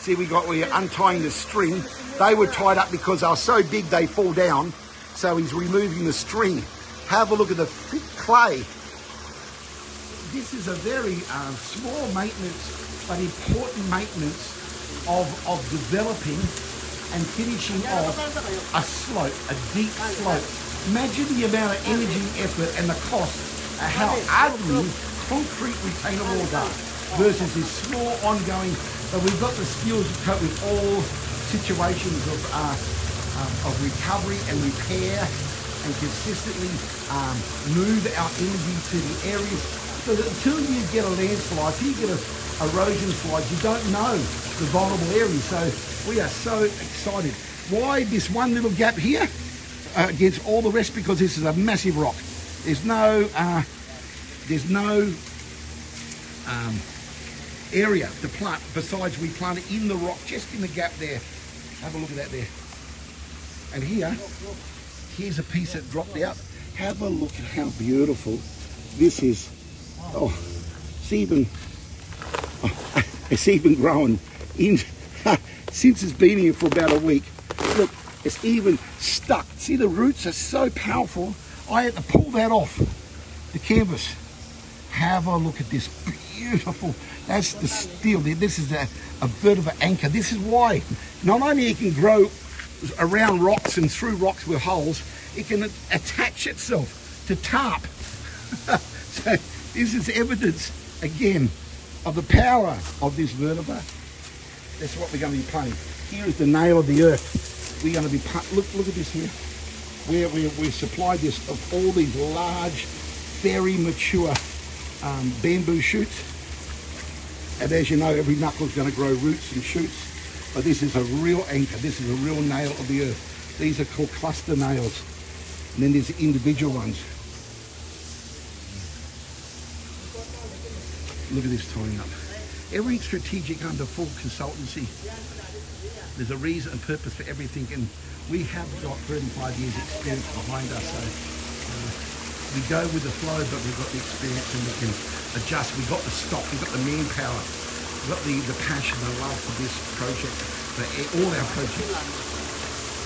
See, we're untying the string. They were tied up because they were so big they fall down. So he's removing the string. Have a look at the thick clay. This is a very small maintenance, but important maintenance of developing and finishing off a slope, a deep slope. Imagine the amount of energy, effort, and the cost of how ugly concrete retaining walls are versus this small ongoing. But we've got the skills to cope with all situations of recovery and repair, and consistently move our energy to the areas. So that until you get a landslide, until you get a erosion slide, you don't know the vulnerable areas. So we are so excited. Why this one little gap here against all the rest? Because this is a massive rock. There's no area to plant besides we plant it in the rock, just in the gap there. Have a look at that there. And here's a piece that dropped out. Have a look at how beautiful this is. Oh, it's even growing in since it's been here for about a week. Look, it's even stuck. See, the roots are so powerful. I had to pull that off the canvas. Have a look at this beautiful. That's the steel. This is a Vetiver anchor. This is why not only it can grow around rocks and through rocks with holes, it can attach itself to tarp. So this is evidence again of the power of this Vetiver. That's what we're going to be playing. Here is the nail of the earth. We're going to be look at this here. We supplied this of all these large, very mature bamboo shoots. And as you know, every knuckle is going to grow roots and shoots. But this is a real anchor. This is a real nail of the earth. These are called cluster nails. And then there's individual ones. Look at this tying up. Every strategic under full consultancy, there's a reason and purpose for everything. And we have got 35 years experience behind us. So we go with the flow, but we've got the experience and we can adjust. We've got the stock, we've got the manpower, we've got the passion, the love for this project, for all our projects.